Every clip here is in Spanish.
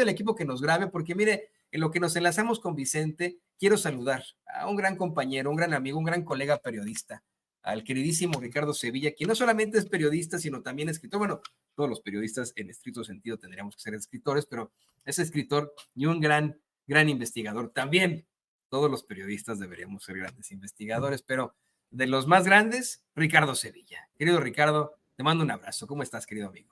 del equipo que nos grabe, porque mire, en lo que nos enlazamos con Vicente, quiero saludar a un gran compañero, un gran amigo, un gran colega periodista, al queridísimo Ricardo Sevilla, quien no solamente es periodista, sino también escritor. Bueno, todos los periodistas en estricto sentido tendríamos que ser escritores, pero es escritor y un gran investigador. También todos los periodistas deberíamos ser grandes investigadores, pero de los más grandes, Ricardo Sevilla. Querido Ricardo, te mando un abrazo. ¿Cómo estás, querido amigo?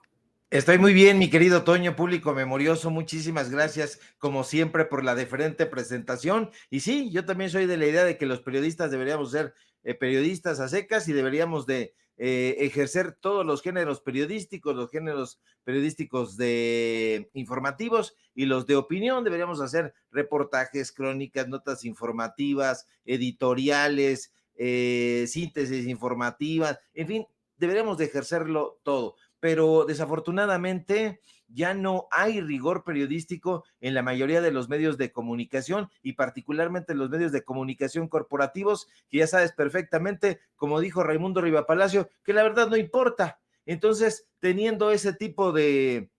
Estoy muy bien, mi querido Toño, público memorioso. Muchísimas gracias, como siempre, por la deferente presentación. Y sí, yo también soy de la idea de que los periodistas deberíamos ser periodistas a secas y deberíamos de ejercer todos los géneros periodísticos de informativos y los de opinión. Deberíamos hacer reportajes, crónicas, notas informativas, editoriales, síntesis informativas, en fin, deberíamos de ejercerlo todo. Pero desafortunadamente ya no hay rigor periodístico en la mayoría de los medios de comunicación y particularmente en los medios de comunicación corporativos, que ya sabes perfectamente, como dijo Raimundo Rivapalacio, que la verdad no importa. Entonces, teniendo ese tipo de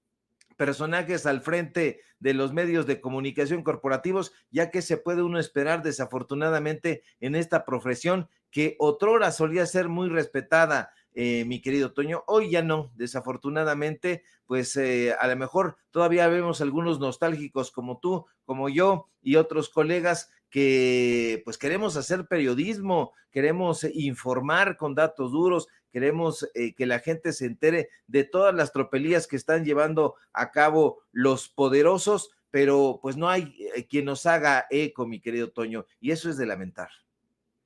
personajes al frente de los medios de comunicación corporativos, ya que se puede uno esperar desafortunadamente en esta profesión que otrora solía ser muy respetada, mi querido Toño, hoy ya no, desafortunadamente, pues a lo mejor todavía vemos algunos nostálgicos como tú, como yo y otros colegas que pues queremos hacer periodismo, queremos informar con datos duros, queremos que la gente se entere de todas las tropelías que están llevando a cabo los poderosos, pero pues no hay quien nos haga eco, mi querido Toño, y eso es de lamentar.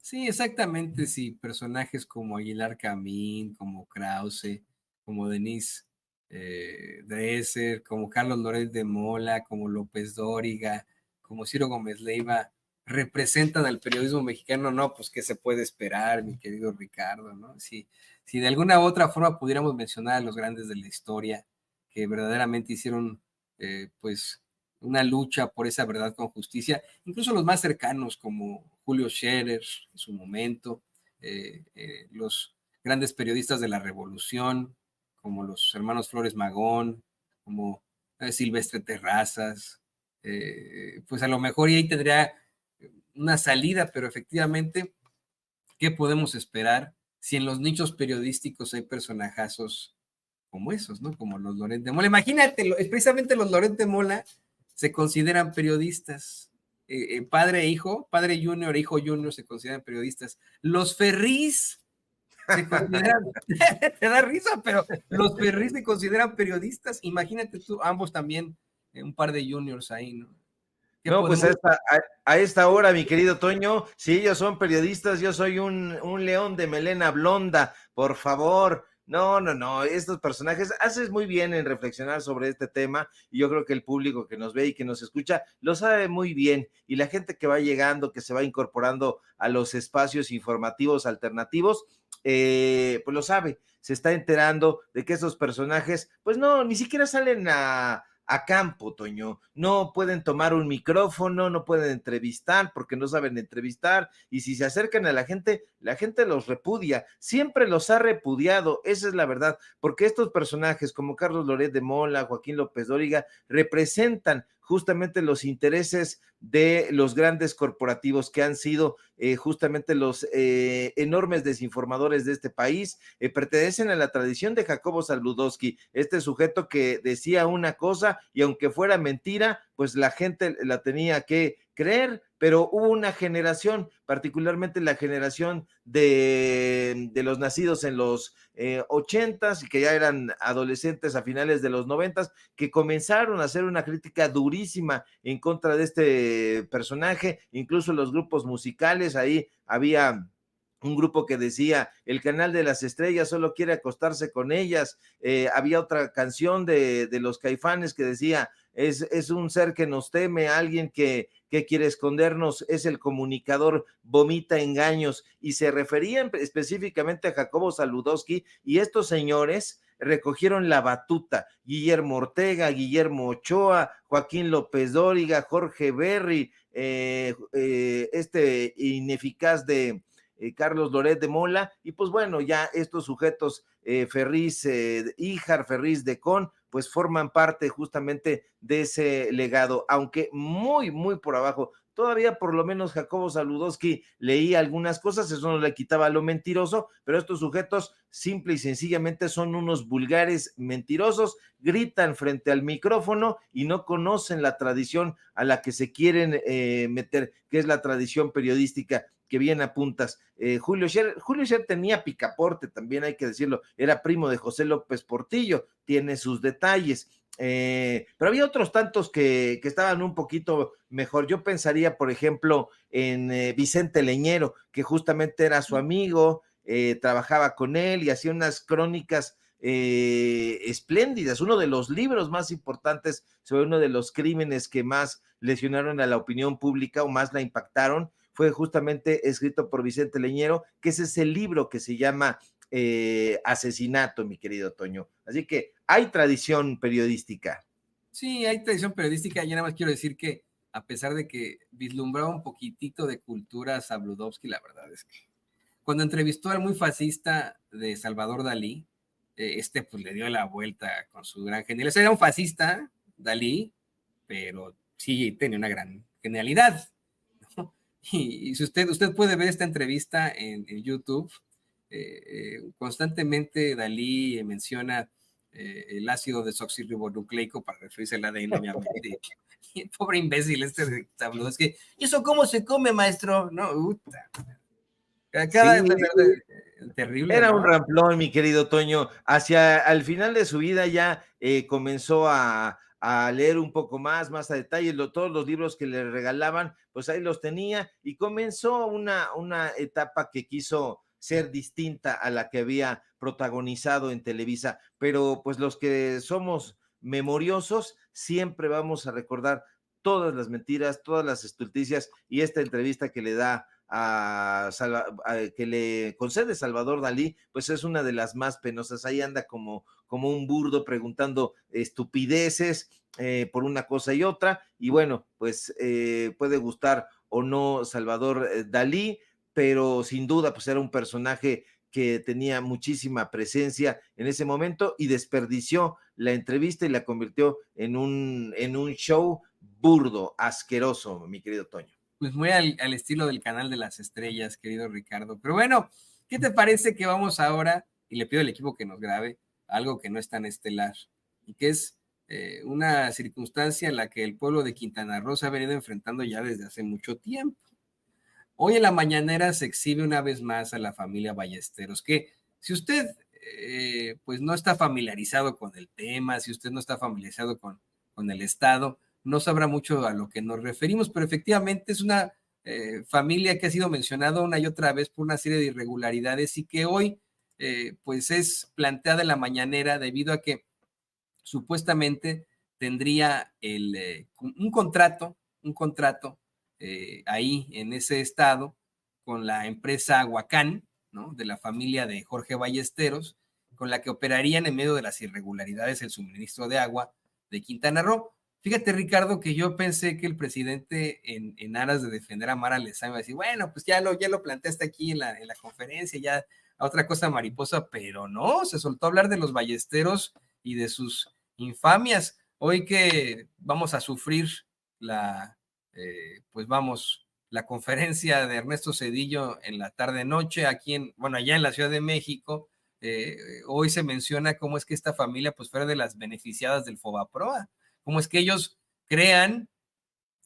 Sí, exactamente, sí, personajes como Aguilar Camín, como Krause, como Denise Dresser, como Carlos Loret de Mola, como López Dóriga, como Ciro Gómez Leiva, representan al periodismo mexicano. No, pues qué se puede esperar, mi querido Ricardo, ¿no? Si de alguna u otra forma pudiéramos mencionar a los grandes de la historia que verdaderamente hicieron, pues, una lucha por esa verdad con justicia, incluso los más cercanos como Julio Scherer en su momento, los grandes periodistas de la Revolución, como los hermanos Flores Magón, como Silvestre Terrazas, pues a lo mejor y ahí tendría una salida, pero efectivamente, ¿qué podemos esperar si en los nichos periodísticos hay personajazos como esos, ¿no? Como los Loret de Mola. Imagínate, precisamente los Loret de Mola se consideran periodistas. Padre e hijo, padre junior e hijo junior se consideran periodistas. Los Ferris se consideran, te da risa, pero los Ferris se consideran periodistas. Imagínate tú, ambos también, un par de juniors ahí, ¿no? ¿Qué No, pues podemos? a esta hora, mi querido Toño, si ellos son periodistas, yo soy un león de melena blonda, por favor. No, no, no, estos personajes, haces muy bien en reflexionar sobre este tema y yo creo que el público que nos ve y que nos escucha lo sabe muy bien y la gente que va llegando, que se va incorporando a los espacios informativos alternativos, pues lo sabe, se está enterando de que esos personajes, pues no, ni siquiera salen a campo, Toño. No pueden tomar un micrófono, no pueden entrevistar porque no saben entrevistar y si se acercan a la gente los repudia. Siempre los ha repudiado, esa es la verdad, porque estos personajes como Carlos Loret de Mola, Joaquín López Dóriga, representan justamente los intereses de los grandes corporativos que han sido justamente los enormes desinformadores de este país, pertenecen a la tradición de Jacobo Zabludovsky, este sujeto que decía una cosa y aunque fuera mentira, pues la gente la tenía que creer, pero hubo una generación, particularmente la generación de los nacidos en los 80s y que ya eran adolescentes a finales de los 90s, que comenzaron a hacer una crítica durísima en contra de este personaje, incluso los grupos musicales, ahí había un grupo que decía, el canal de las estrellas solo quiere acostarse con ellas, había otra canción de los Caifanes que decía, es un ser que nos teme, alguien que quiere escondernos, es el comunicador, vomita engaños, y se referían específicamente a Jacobo Zabludovsky, y estos señores recogieron la batuta, Guillermo Ortega, Guillermo Ochoa, Joaquín López Dóriga, Jorge Berry, este ineficaz de Carlos Loret de Mola, y pues bueno, ya estos sujetos, Ferriz Híjar, Ferriz de Con, pues forman parte justamente de ese legado, aunque muy, muy por abajo. Todavía por lo menos Jacobo Saludowski leía algunas cosas, eso no le quitaba lo mentiroso, pero estos sujetos simple y sencillamente son unos vulgares mentirosos, gritan frente al micrófono y no conocen la tradición a la que se quieren meter, que es la tradición periodística que bien apuntas. Julio Scherer tenía picaporte, también hay que decirlo, era primo de José López Portillo, tiene sus detalles. Pero había otros tantos que estaban un poquito mejor. Yo pensaría, por ejemplo, en Vicente Leñero, que justamente era su amigo, trabajaba con él y hacía unas crónicas espléndidas. Uno de los libros más importantes sobre uno de los crímenes que más lesionaron a la opinión pública o más la impactaron fue justamente escrito por Vicente Leñero, que es ese libro que se llama Asesinato, mi querido Toño. Así que hay tradición periodística. Sí, hay tradición periodística. Yo nada más quiero decir que a pesar de que vislumbraba un poquitito de cultura Sabludowski, la verdad es que cuando entrevistó al muy fascista de Salvador Dalí, pues le dio la vuelta con su gran genialidad. Era un fascista, Dalí, pero sí tenía una gran genialidad, ¿no? Y si usted puede ver esta entrevista en YouTube, constantemente Dalí menciona el ácido desoxirribonucleico para referirse al ADN, obviamente. Y el pobre imbécil este tablo, es que, ¿y eso cómo se come, maestro? No, cada Sí, terrible, era un ¿no? ramplón, mi querido Toño. Hacia al final de su vida ya comenzó a leer un poco más a detalle, todos los libros que le regalaban, pues ahí los tenía y comenzó una etapa que quiso ser distinta a la que había protagonizado en Televisa, pero pues los que somos memoriosos siempre vamos a recordar todas las mentiras, todas las estulticias y esta entrevista que le da que le concede Salvador Dalí, pues es una de las más penosas. Ahí anda como un burdo preguntando estupideces por una cosa y otra, y bueno, pues puede gustar o no Salvador Dalí, pero sin duda pues era un personaje que tenía muchísima presencia en ese momento y desperdició la entrevista y la convirtió en un show burdo, asqueroso, mi querido Toño. Pues muy al estilo del canal de las estrellas, querido Ricardo. Pero bueno, ¿qué te parece que vamos ahora, y le pido al equipo que nos grabe, algo que no es tan estelar, y que es una circunstancia en la que el pueblo de Quintana Roo se ha venido enfrentando ya desde hace mucho tiempo? Hoy en la mañanera se exhibe una vez más a la familia Ballesteros, que si usted pues no está familiarizado con el tema, si usted no está familiarizado con el Estado, no sabrá mucho a lo que nos referimos, pero efectivamente es una familia que ha sido mencionada una y otra vez por una serie de irregularidades y que hoy pues es planteada en la mañanera debido a que supuestamente tendría un contrato ahí en ese estado con la empresa Huacán, ¿no? De la familia de Jorge Ballesteros, con la que operarían en medio de las irregularidades el suministro de agua de Quintana Roo. Fíjate, Ricardo, que yo pensé que el presidente, en aras de defender a Mara Lezama, iba a decir, bueno, pues ya lo planteaste aquí en la conferencia, ya a otra cosa mariposa, pero no, se soltó a hablar de los ballesteros y de sus infamias. Hoy que vamos a sufrir pues vamos, la conferencia de Ernesto Zedillo en la tarde-noche, allá en la Ciudad de México, hoy se menciona cómo es que esta familia pues fue de las beneficiadas del Fobaproa, cómo es que ellos crean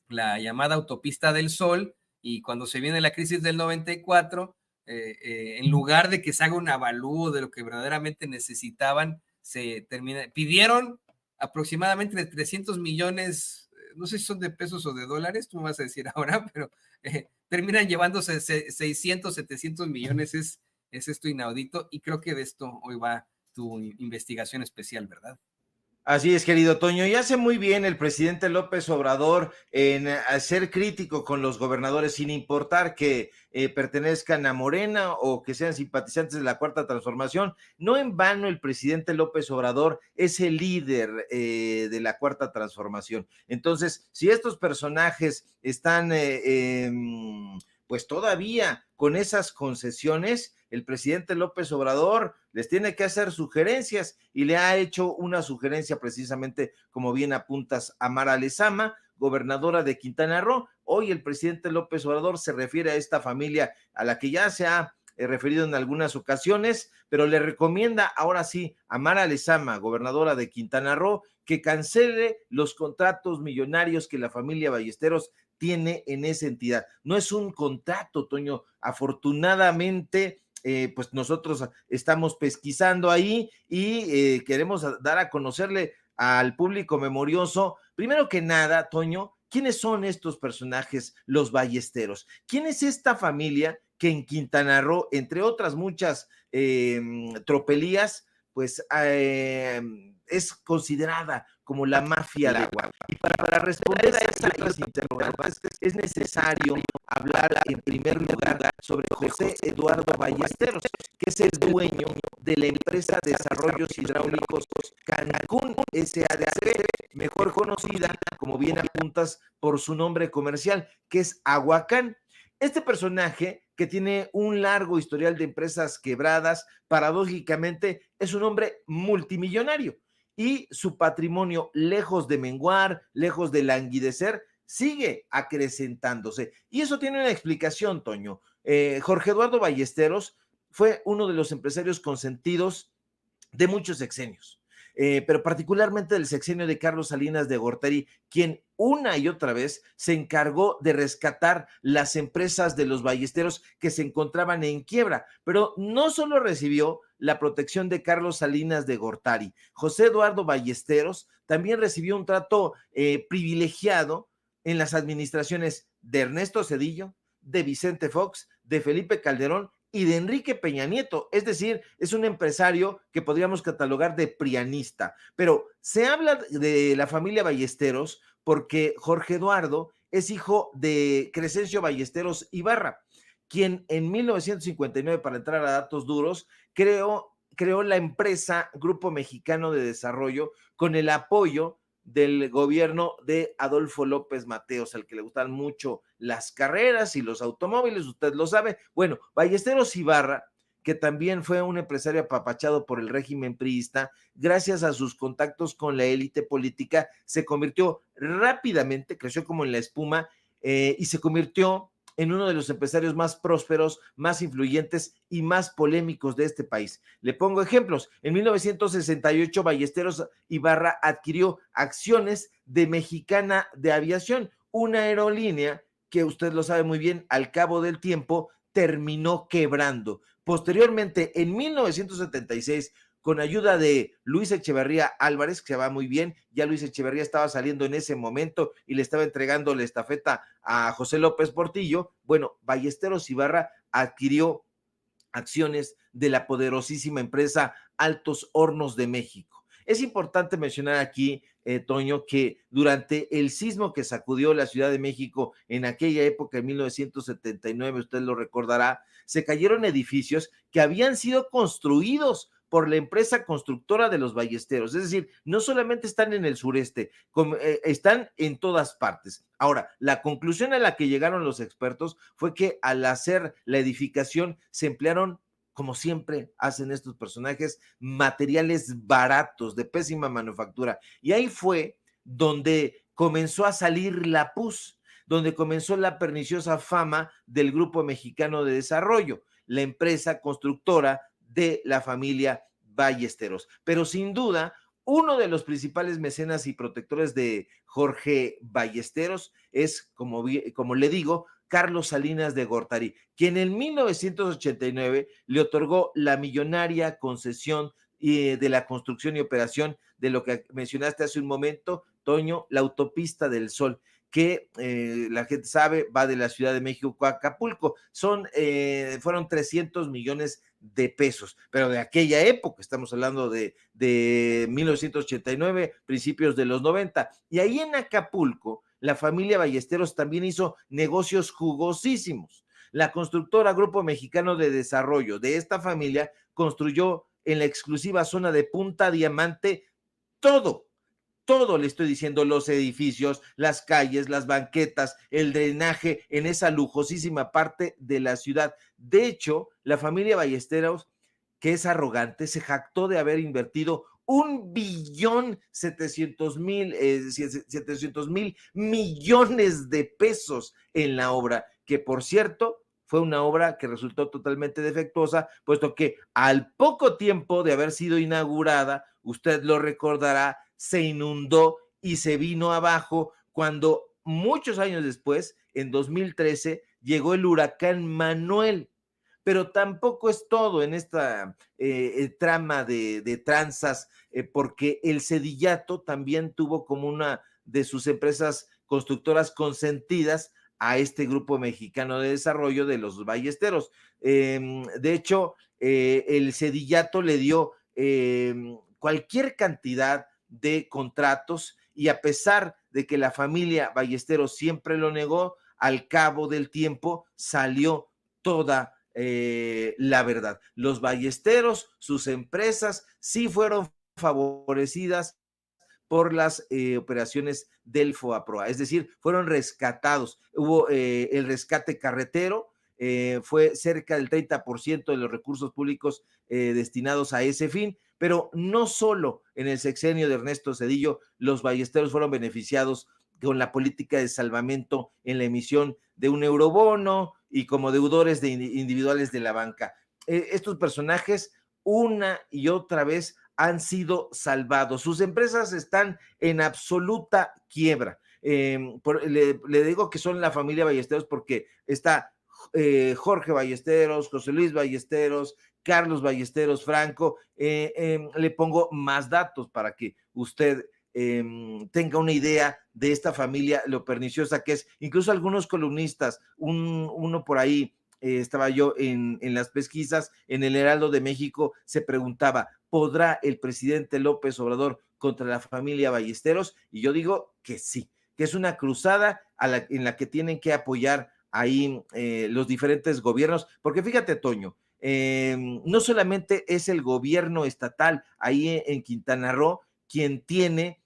la llamada autopista del Sol y cuando se viene la crisis del 94, en lugar de que se haga un avalúo de lo que verdaderamente necesitaban, pidieron aproximadamente de 300 millones, no sé si son de pesos o de dólares, tú me vas a decir ahora, pero terminan llevándose 600, 700 millones, es esto inaudito y creo que de esto hoy va tu investigación especial, ¿verdad? Así es, querido Toño, y hace muy bien el presidente López Obrador en ser crítico con los gobernadores, sin importar que pertenezcan a Morena o que sean simpatizantes de la Cuarta Transformación. No en vano el presidente López Obrador es el líder de la Cuarta Transformación. Entonces, si estos personajes están pues todavía con esas concesiones, el presidente López Obrador les tiene que hacer sugerencias y le ha hecho una sugerencia precisamente, como bien apuntas, a Mara Lezama, gobernadora de Quintana Roo. Hoy el presidente López Obrador se refiere a esta familia a la que ya se ha referido en algunas ocasiones, pero le recomienda ahora sí a Mara Lezama, gobernadora de Quintana Roo, que cancele los contratos millonarios que la familia Ballesteros tiene en esa entidad. No es un contrato, Toño, afortunadamente, pues nosotros estamos pesquisando ahí y queremos dar a conocerle al público memorioso, primero que nada, Toño, ¿quiénes son estos personajes, los Ballesteros? ¿Quién es esta familia que en Quintana Roo, entre otras muchas tropelías, pues es considerada como la mafia de agua? Y para responder a esas interrogantes es necesario hablar en primer lugar sobre José Eduardo Ballesteros, que es el dueño de la empresa Desarrollos Hidráulicos Cancún SADC, mejor conocida, como bien apuntas, por su nombre comercial, que es Aguacán. Este personaje, que tiene un largo historial de empresas quebradas, paradójicamente es un hombre multimillonario y su patrimonio, lejos de menguar, lejos de languidecer, sigue acrecentándose. Y eso tiene una explicación, Toño. Jorge Eduardo Ballesteros fue uno de los empresarios consentidos de muchos sexenios, pero particularmente del sexenio de Carlos Salinas de Gortari, quien una y otra vez se encargó de rescatar las empresas de los Ballesteros que se encontraban en quiebra, pero no solo recibió la protección de Carlos Salinas de Gortari, José Eduardo Ballesteros también recibió un trato privilegiado en las administraciones de Ernesto Zedillo, de Vicente Fox, de Felipe Calderón y de Enrique Peña Nieto, es decir, es un empresario que podríamos catalogar de prianista, pero se habla de la familia Ballesteros porque Jorge Eduardo es hijo de Crescencio Ballesteros Ibarra, quien en 1959, para entrar a datos duros, creó la empresa Grupo Mexicano de Desarrollo con el apoyo del gobierno de Adolfo López Mateos, al que le gustan mucho las carreras y los automóviles, usted lo sabe. Bueno, Ballesteros Ibarra, que también fue un empresario apapachado por el régimen priista, gracias a sus contactos con la élite política, se convirtió rápidamente, creció como en la espuma, y se convirtió en uno de los empresarios más prósperos, más influyentes y más polémicos de este país. Le pongo ejemplos. En 1968, Ballesteros Ibarra adquirió acciones de Mexicana de Aviación, una aerolínea que usted lo sabe muy bien, al cabo del tiempo terminó quebrando. Posteriormente, en 1976, con ayuda de Luis Echeverría Álvarez, que se va muy bien, ya Luis Echeverría estaba saliendo en ese momento y le estaba entregando la estafeta a José López Portillo. Bueno, Ballesteros Ibarra adquirió acciones de la poderosísima empresa Altos Hornos de México. Es importante mencionar aquí, Toño, que durante el sismo que sacudió la Ciudad de México en aquella época, en 1979, usted lo recordará, se cayeron edificios que habían sido construidos por la empresa constructora de los Ballesteros, es decir, no solamente están en el sureste, están en todas partes. Ahora, la conclusión a la que llegaron los expertos fue que al hacer la edificación se emplearon, como siempre hacen estos personajes, materiales baratos, de pésima manufactura, y ahí fue donde comenzó a salir la pus, donde comenzó la perniciosa fama del Grupo Mexicano de Desarrollo, la empresa constructora de la familia Ballesteros. Pero sin duda, uno de los principales mecenas y protectores de Jorge Ballesteros es, como le digo, Carlos Salinas de Gortari, quien en 1989 le otorgó la millonaria concesión de la construcción y operación de lo que mencionaste hace un momento, Toño, la autopista del Sol, que la gente sabe va de la Ciudad de México a Acapulco. Fueron 300 millones de pesos, pero de aquella época, estamos hablando de 1989, principios de los 90, y ahí en Acapulco, la familia Ballesteros también hizo negocios jugosísimos. La constructora Grupo Mexicano de Desarrollo de esta familia construyó en la exclusiva zona de Punta Diamante todo todo le estoy diciendo, los edificios, las calles, las banquetas, el drenaje en esa lujosísima parte de la ciudad. De hecho, la familia Ballesteros, que es arrogante, se jactó de haber invertido 1.700.000 millones de pesos en la obra, que por cierto fue una obra que resultó totalmente defectuosa, puesto que al poco tiempo de haber sido inaugurada, usted lo recordará, se inundó y se vino abajo cuando muchos años después, en 2013, llegó el huracán Manuel. Pero tampoco es todo en esta trama de tranzas, porque el Sedillato también tuvo como una de sus empresas constructoras consentidas a este grupo mexicano de desarrollo de los Ballesteros. De hecho, el Sedillato le dio cualquier cantidad de contratos y a pesar de que la familia Ballesteros siempre lo negó, al cabo del tiempo salió toda la verdad. Los Ballesteros, sus empresas, sí fueron favorecidas por las operaciones del FOAPROA, es decir, fueron rescatados. Hubo el rescate carretero, fue cerca del 30% de los recursos públicos destinados a ese fin, pero no solo en el sexenio de Ernesto Zedillo los Ballesteros fueron beneficiados con la política de salvamento en la emisión de un eurobono y como deudores individuales de la banca. Estos personajes una y otra vez han sido salvados. Sus empresas están en absoluta quiebra. Le digo que son la familia Ballesteros porque está Jorge Ballesteros, José Luis Ballesteros, Carlos Ballesteros Franco. Le pongo más datos para que usted tenga una idea de esta familia, lo perniciosa que es. Incluso algunos columnistas, uno por ahí, estaba yo en las pesquisas, en el Heraldo de México, se preguntaba, ¿podrá el presidente López Obrador contra la familia Ballesteros? Y yo digo que sí, que es una cruzada en la que tienen que apoyar ahí los diferentes gobiernos, porque fíjate, Toño, no solamente es el gobierno estatal ahí en Quintana Roo quien tiene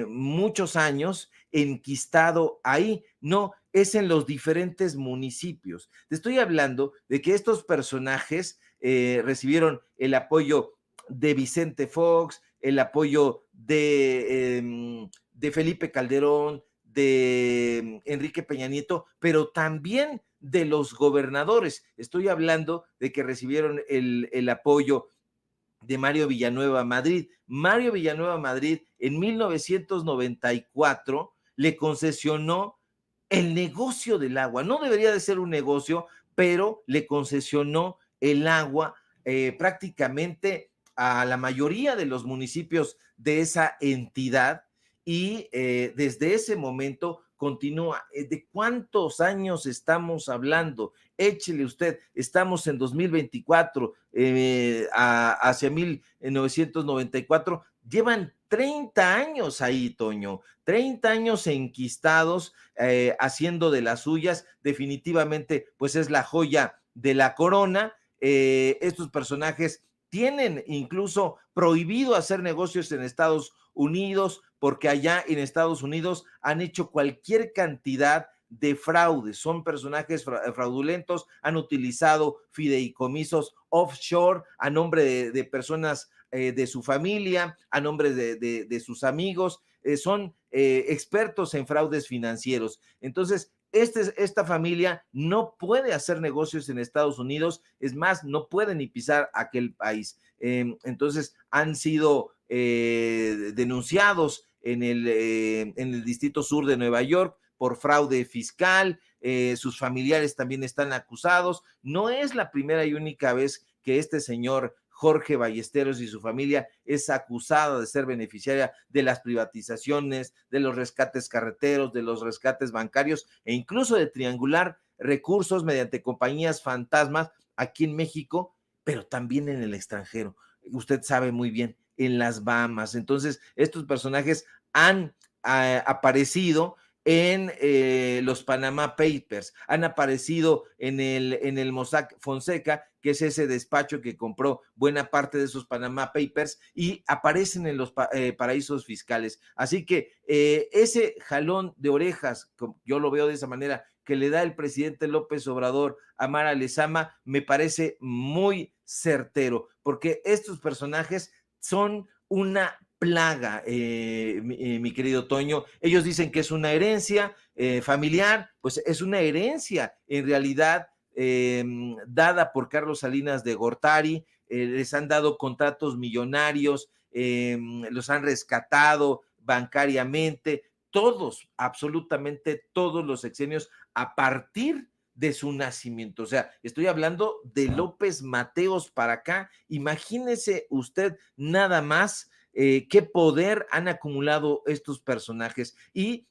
muchos años enquistado ahí, no, es en los diferentes municipios. Te estoy hablando de que estos personajes recibieron el apoyo de Vicente Fox, el apoyo de Felipe Calderón, de Enrique Peña Nieto, pero también de los gobernadores. Estoy hablando de que recibieron el apoyo de Mario Villanueva Madrid. Mario Villanueva Madrid en 1994 le concesionó el negocio del agua. No debería de ser un negocio, pero le concesionó el agua prácticamente a la mayoría de los municipios de esa entidad y desde ese momento continúa. ¿De cuántos años estamos hablando? Échele usted, estamos en 2024, hacia 1994, llevan 30 años ahí, Toño, 30 años enquistados, haciendo de las suyas, definitivamente, pues es la joya de la corona. Estos personajes tienen incluso prohibido hacer negocios en Estados Unidos, porque allá en Estados Unidos han hecho cualquier cantidad de fraudes, son personajes fraudulentos, han utilizado fideicomisos offshore a nombre de personas de su familia, a nombre de sus amigos, son expertos en fraudes financieros. Entonces, esta familia no puede hacer negocios en Estados Unidos, es más, no puede ni pisar aquel país. Entonces, han sido denunciados en el Distrito Sur de Nueva York por fraude fiscal, sus familiares también están acusados. No es la primera y única vez que este señor Jorge Ballesteros y su familia es acusada de ser beneficiaria de las privatizaciones, de los rescates carreteros, de los rescates bancarios e incluso de triangular recursos mediante compañías fantasmas aquí en México, pero también en el extranjero. Usted sabe muy bien, en las Bahamas. Entonces, estos personajes han aparecido en los Panama Papers, han aparecido en el Mossack Fonseca, que es ese despacho que compró buena parte de esos Panama Papers y aparecen en los paraísos fiscales. Así que ese jalón de orejas, yo lo veo de esa manera, que le da el presidente López Obrador a Mara Lezama, me parece muy certero, porque estos personajes son una plaga, mi querido Toño. Ellos dicen que es una herencia familiar, pues es una herencia en realidad dada por Carlos Salinas de Gortari. Les han dado contratos millonarios, los han rescatado bancariamente, todos, absolutamente todos los sexenios a partir de su nacimiento. O sea, estoy hablando de López Mateos para acá. Imagínese usted nada más qué poder han acumulado estos personajes. Y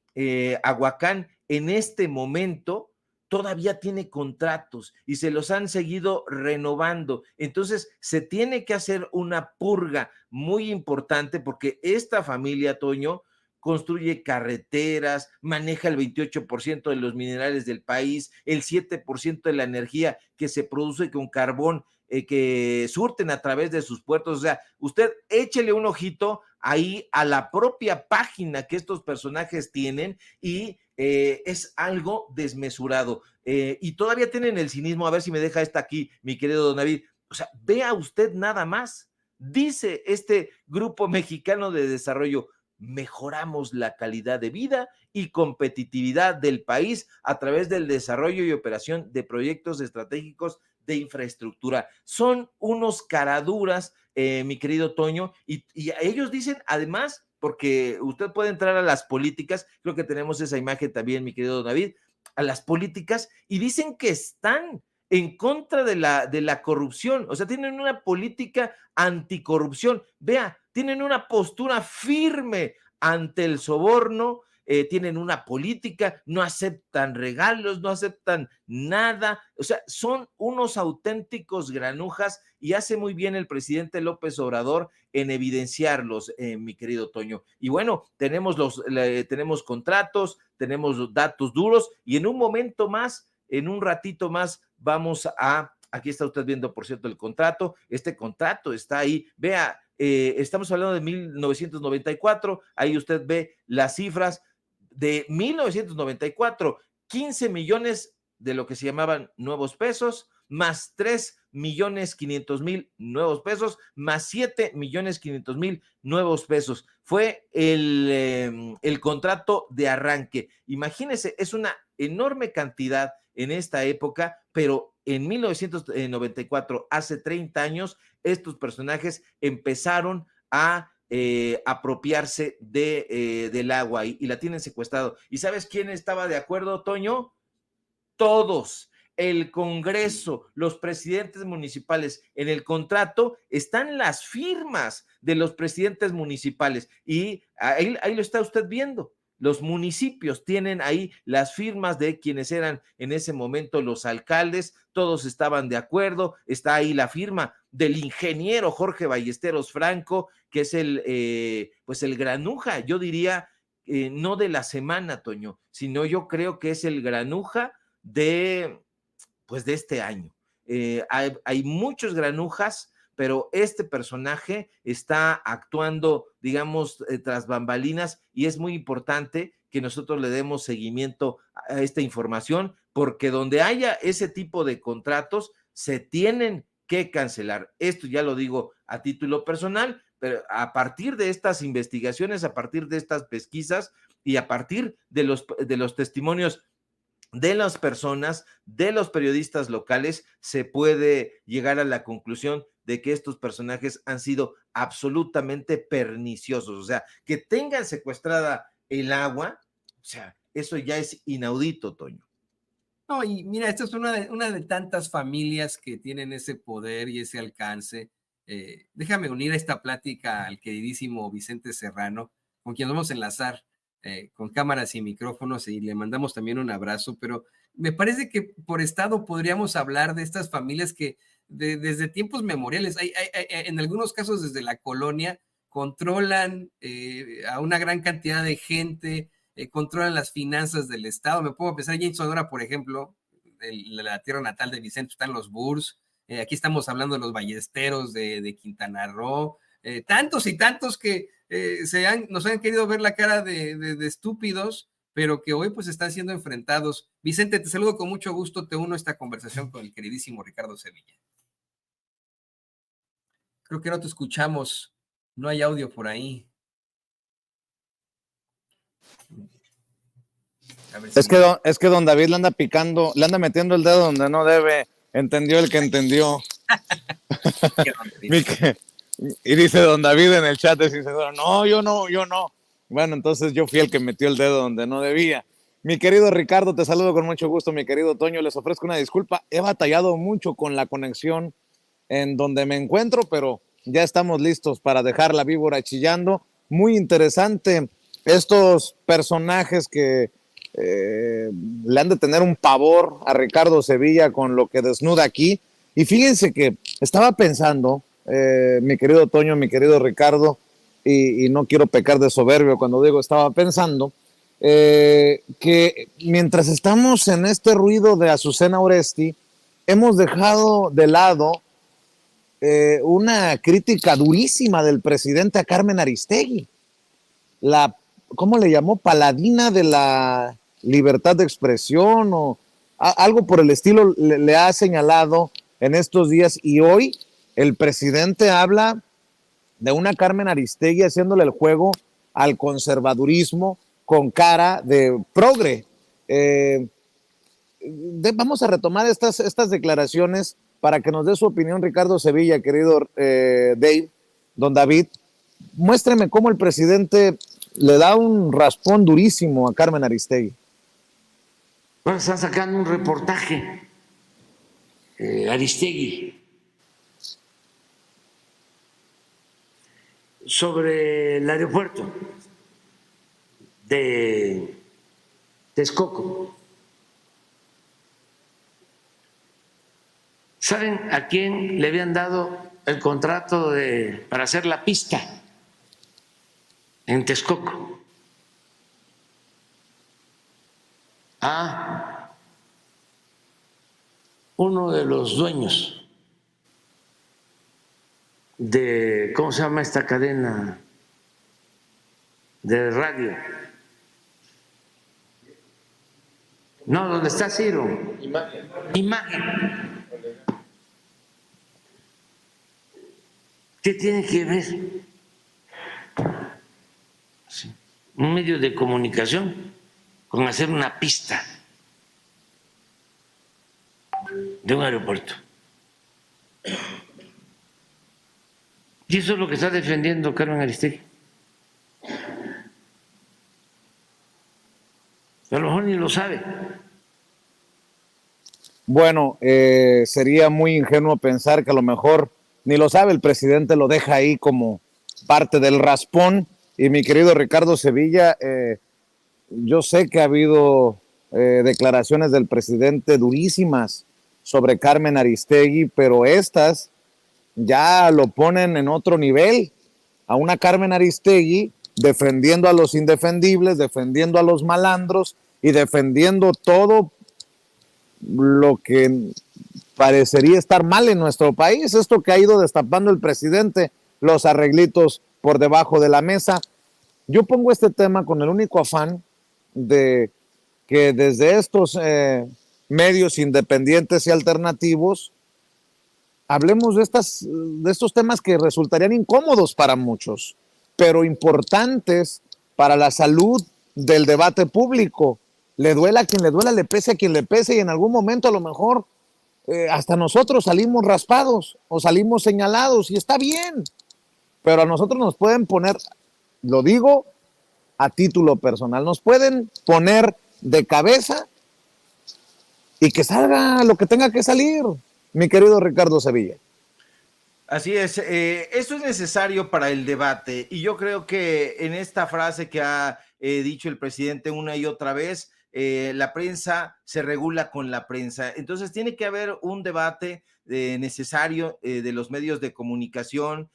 Aguacán en este momento todavía tiene contratos y se los han seguido renovando. Entonces, se tiene que hacer una purga muy importante porque esta familia, Toño, construye carreteras, maneja el 28% de los minerales del país, el 7% de la energía que se produce con carbón que surten a través de sus puertos. O sea, usted échele un ojito ahí a la propia página que estos personajes tienen y es algo desmesurado. Y todavía tienen el cinismo, a ver si me deja esta aquí, mi querido Don David. O sea, vea usted nada más. Dice este grupo mexicano de desarrollo, mejoramos la calidad de vida y competitividad del país a través del desarrollo y operación de proyectos estratégicos de infraestructura. Son unos caraduras, mi querido Toño, y ellos dicen además, porque usted puede entrar a las políticas, creo que tenemos esa imagen también, mi querido David, a las políticas, y dicen que están en contra de la corrupción, o sea, tienen una política anticorrupción. Vea, tienen una postura firme ante el soborno, tienen una política, no aceptan regalos, no aceptan nada, o sea, son unos auténticos granujas y hace muy bien el presidente López Obrador en evidenciarlos, mi querido Toño. Y bueno, tenemos contratos, tenemos datos duros y en un momento más, en un ratito más, vamos a, aquí está usted viendo, por cierto, el contrato, este contrato está ahí, vea, estamos hablando de 1994, ahí usted ve las cifras de 1994, 15 millones de lo que se llamaban nuevos pesos, más 3.500.000 nuevos pesos, más 7.500.000 nuevos pesos. Fue el contrato de arranque. Imagínense, es una enorme cantidad en esta época, pero en 1994, hace 30 años, estos personajes empezaron a apropiarse del agua y la tienen secuestrado. ¿Y sabes quién estaba de acuerdo, Toño? Todos. El Congreso, los presidentes municipales, en el contrato están las firmas de los presidentes municipales y ahí lo está usted viendo. Los municipios tienen ahí las firmas de quienes eran en ese momento los alcaldes, todos estaban de acuerdo, está ahí la firma del ingeniero Jorge Ballesteros Franco, que es pues el granuja, yo diría, no de la semana, Toño, sino yo creo que es el granuja pues de este año. Hay muchos granujas, pero este personaje está actuando, digamos, tras bambalinas y es muy importante que nosotros le demos seguimiento a esta información porque donde haya ese tipo de contratos se tienen que cancelar. Esto ya lo digo a título personal, pero a partir de estas investigaciones, a partir de estas pesquisas y a partir de los testimonios de las personas, de los periodistas locales, se puede llegar a la conclusión de que estos personajes han sido absolutamente perniciosos. O sea, que tengan secuestrada el agua, o sea, eso ya es inaudito, Toño. No, y mira, esta es una de tantas familias que tienen ese poder y ese alcance. Déjame unir esta plática al queridísimo Vicente Serrano, con quien nos vamos a enlazar con cámaras y micrófonos y le mandamos también un abrazo, pero me parece que por estado podríamos hablar de estas familias que desde tiempos memoriales, en algunos casos desde la colonia, controlan a una gran cantidad de gente, controlan las finanzas del Estado. Me pongo a pensar, en Sonora, por ejemplo, la tierra natal de Vicente, están los Burs, aquí estamos hablando de los ballesteros de Quintana Roo, tantos y tantos que nos han querido ver la cara de estúpidos, pero que hoy pues están siendo enfrentados. Vicente, te saludo con mucho gusto, te uno a esta conversación con el queridísimo Ricardo Sevilla. Creo que no te escuchamos, no hay audio por ahí. Si es que don David le anda picando, le anda metiendo el dedo donde no debe. Entendió el que entendió. Y dice don David en el chat de Sincero, no, yo no. Bueno, entonces yo fui el que metió el dedo donde no debía. Mi querido Ricardo, te saludo con mucho gusto. Mi querido Toño, les ofrezco una disculpa. He batallado mucho con la conexión en donde me encuentro, pero ya estamos listos para dejar la víbora chillando. Muy interesante estos personajes que le han de tener un pavor a Ricardo Sevilla con lo que desnuda aquí. Y fíjense que estaba pensando, mi querido Toño, mi querido Ricardo, y no quiero pecar de soberbio cuando digo estaba pensando, que mientras estamos en este ruido de Azucena Oresti, hemos dejado de lado una crítica durísima del presidente a Carmen Aristegui, la, ¿cómo le llamó? Paladina de la libertad de expresión o algo por el estilo le ha señalado en estos días, y hoy el presidente habla de una Carmen Aristegui haciéndole el juego al conservadurismo con cara de progre. Vamos a retomar estas declaraciones para que nos dé su opinión Ricardo Sevilla, querido don David. Muéstreme cómo el presidente le da un raspón durísimo a Carmen Aristegui. Bueno, están sacando un reportaje, Aristegui, sobre el aeropuerto de Texcoco. ¿Saben a quién le habían dado el contrato para hacer la pista en Texcoco? A uno de los dueños de, ¿cómo se llama esta cadena de radio? No, ¿dónde está Ciro? Imagen. ¿Qué tiene que ver un medio de comunicación con hacer una pista de un aeropuerto? Y eso es lo que está defendiendo Carmen Aristegui. A lo mejor ni lo sabe. Bueno, sería muy ingenuo pensar que a lo mejor ni lo sabe, el presidente lo deja ahí como parte del raspón. Y mi querido Ricardo Sevilla, yo sé que ha habido declaraciones del presidente durísimas sobre Carmen Aristegui, pero estas ya lo ponen en otro nivel. A una Carmen Aristegui defendiendo a los indefendibles, defendiendo a los malandros y defendiendo todo lo que parecería estar mal en nuestro país. Esto que ha ido destapando el presidente, los arreglitos por debajo de la mesa. Yo pongo este tema con el único afán de que desde estos medios independientes y alternativos hablemos de estos temas que resultarían incómodos para muchos, pero importantes para la salud del debate público. Le duela a quien le duela, le pese a quien le pese, y en algún momento a lo mejor hasta nosotros salimos raspados o salimos señalados, y está bien, pero a nosotros nos pueden poner, lo digo a título personal, nos pueden poner de cabeza y que salga lo que tenga que salir, mi querido Ricardo Sevilla. Así es, esto es necesario para el debate, y yo creo que en esta frase que ha dicho el presidente una y otra vez, la prensa se regula con la prensa. Entonces tiene que haber un debate necesario de los medios de comunicación.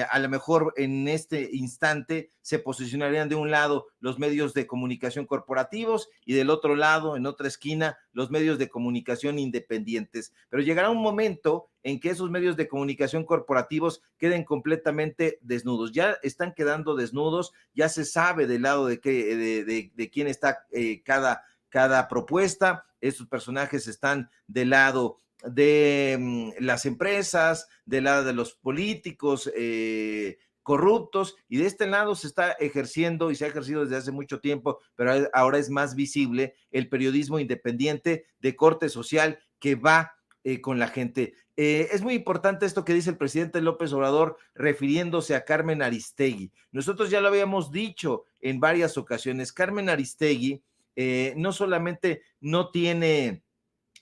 A lo mejor en este instante se posicionarían de un lado los medios de comunicación corporativos y del otro lado, en otra esquina, los medios de comunicación independientes. Pero llegará un momento en que esos medios de comunicación corporativos queden completamente desnudos. Ya están quedando desnudos, ya se sabe del lado de quién está cada propuesta. Estos personajes están del lado de las empresas, del lado de los políticos corruptos, y de este lado se está ejerciendo y se ha ejercido desde hace mucho tiempo, pero ahora es más visible el periodismo independiente de corte social que va con la gente. Es muy importante esto que dice el presidente López Obrador refiriéndose a Carmen Aristegui. Nosotros ya lo habíamos dicho en varias ocasiones. Carmen Aristegui no solamente no tiene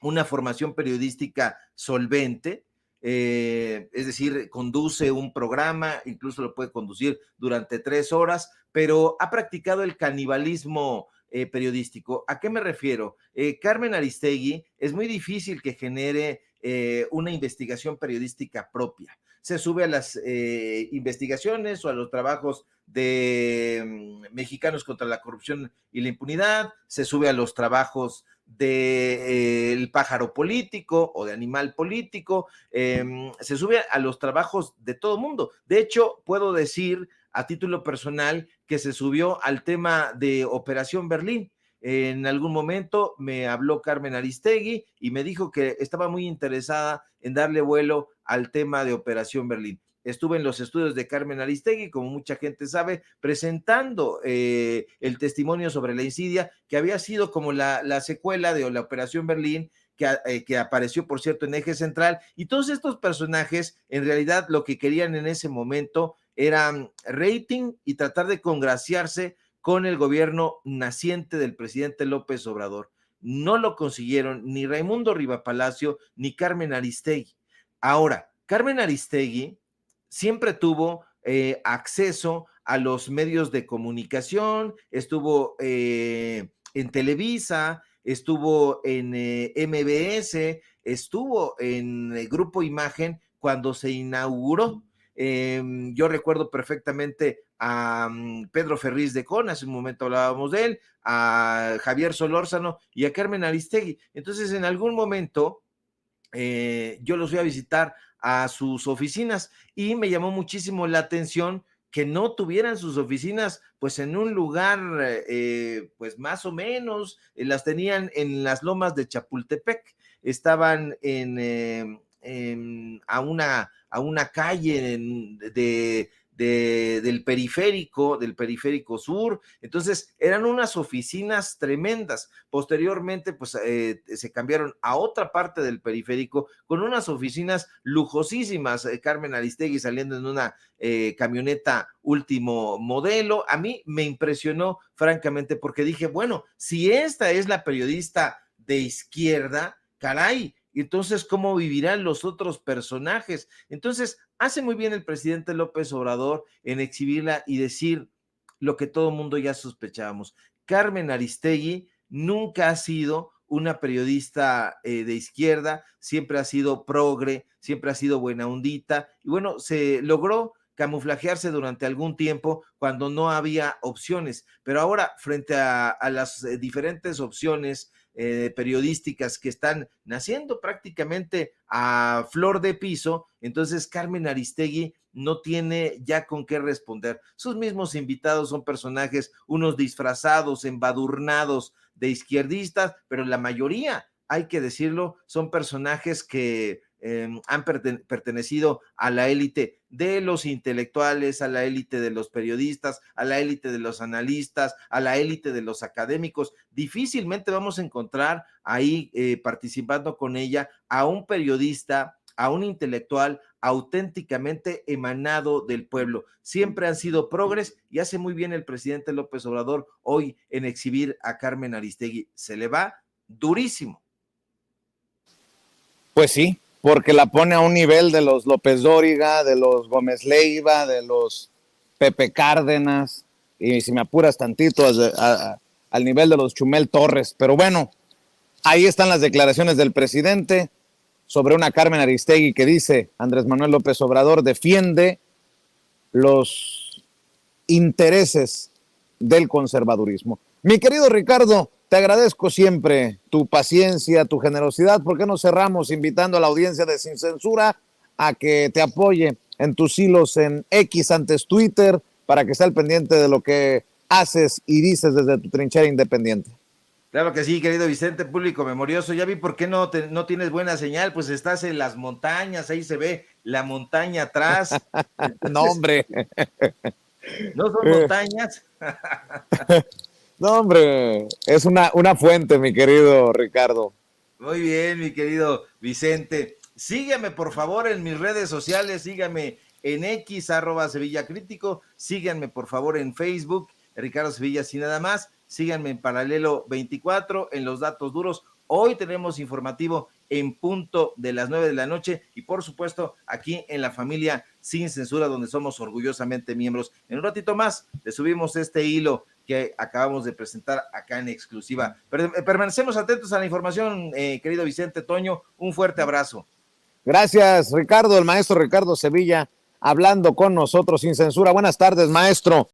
una formación periodística solvente, es decir, conduce un programa, incluso lo puede conducir durante 3 horas, pero ha practicado el canibalismo periodístico. ¿A qué me refiero? Carmen Aristegui es muy difícil que genere una investigación periodística propia. Se sube a las investigaciones o a los trabajos de Mexicanos contra la Corrupción y la Impunidad, se sube a los trabajos de El Pájaro Político o de Animal Político, se sube a los trabajos de todo mundo. De hecho, puedo decir a título personal que se subió al tema de Operación Berlín. En algún momento me habló Carmen Aristegui y me dijo que estaba muy interesada en darle vuelo al tema de Operación Berlín. Estuve en los estudios de Carmen Aristegui, como mucha gente sabe, presentando el testimonio sobre la insidia, que había sido como la secuela de la Operación Berlín, que apareció, por cierto, en Eje Central. Y todos estos personajes, en realidad, lo que querían en ese momento era rating y tratar de congraciarse con el gobierno naciente del presidente López Obrador. No lo consiguieron ni Raimundo Rivapalacio ni Carmen Aristegui. Ahora, Carmen Aristegui siempre tuvo acceso a los medios de comunicación, estuvo en Televisa, estuvo en MBS, estuvo en el Grupo Imagen cuando se inauguró. Yo recuerdo perfectamente a Pedro Ferriz de Con, hace un momento hablábamos de él, a Javier Solórzano y a Carmen Aristegui. Entonces, en algún momento yo los fui a visitar a sus oficinas y me llamó muchísimo la atención que no tuvieran sus oficinas pues en un lugar pues más o menos, las tenían en las lomas de Chapultepec, estaban a una calle del periférico sur. Entonces eran unas oficinas tremendas. Posteriormente pues se cambiaron a otra parte del periférico con unas oficinas lujosísimas, Carmen Aristegui saliendo en una camioneta último modelo. A mí me impresionó francamente porque dije, bueno, si esta es la periodista de izquierda, caray, entonces, ¿cómo vivirán los otros personajes? Entonces, hace muy bien el presidente López Obrador en exhibirla y decir lo que todo el mundo ya sospechábamos. Carmen Aristegui nunca ha sido una periodista de izquierda, siempre ha sido progre, siempre ha sido buena ondita, y bueno, se logró camuflajearse durante algún tiempo cuando no había opciones, pero ahora frente a las diferentes opciones periodísticas que están naciendo prácticamente a flor de piso, entonces Carmen Aristegui no tiene ya con qué responder. Sus mismos invitados son personajes, unos disfrazados, embadurnados de izquierdistas, pero la mayoría, hay que decirlo, son personajes que han pertenecido a la élite de los intelectuales, a la élite de los periodistas, a la élite de los analistas, a la élite de los académicos. Difícilmente vamos a encontrar ahí participando con ella a un periodista, a un intelectual auténticamente emanado del pueblo. Siempre han sido progres y hace muy bien el presidente López Obrador hoy en exhibir a Carmen Aristegui. Se le va durísimo. Pues sí, porque la pone a un nivel de los López Dóriga, de los Gómez Leiva, de los Pepe Cárdenas, y si me apuras tantito, al nivel de los Chumel Torres. Pero bueno, Ahí están las declaraciones del presidente sobre una Carmen Aristegui que dice: Andrés Manuel López Obrador defiende los intereses del conservadurismo. Mi querido Ricardo, te agradezco siempre tu paciencia, tu generosidad. ¿Por qué no cerramos invitando a la audiencia de Sin Censura a que te apoye en tus hilos en X, antes Twitter, para que esté al pendiente de lo que haces y dices desde tu trinchera independiente? Claro que sí, querido Vicente, público memorioso. Ya vi por qué no tienes buena señal, pues estás en las montañas, ahí se ve la montaña atrás. No, hombre. No son montañas. No, hombre, es una fuente, mi querido Ricardo. Muy bien, mi querido Vicente. Sígueme, por favor, en mis redes sociales. Síganme en X, @SevillaCrítico. Síganme, por favor, en Facebook, Ricardo Sevilla, sin nada más. Síganme en Paralelo 24, en Los Datos Duros. Hoy tenemos informativo en punto de las 9 de la noche y, por supuesto, aquí en La Familia Sin Censura, donde somos orgullosamente miembros. En un ratito más le subimos este hilo que acabamos de presentar acá en exclusiva. Permanecemos atentos a la información, querido Vicente. Toño, un fuerte abrazo. Gracias, Ricardo, el maestro Ricardo Sevilla, hablando con nosotros sin censura. Buenas tardes, maestro.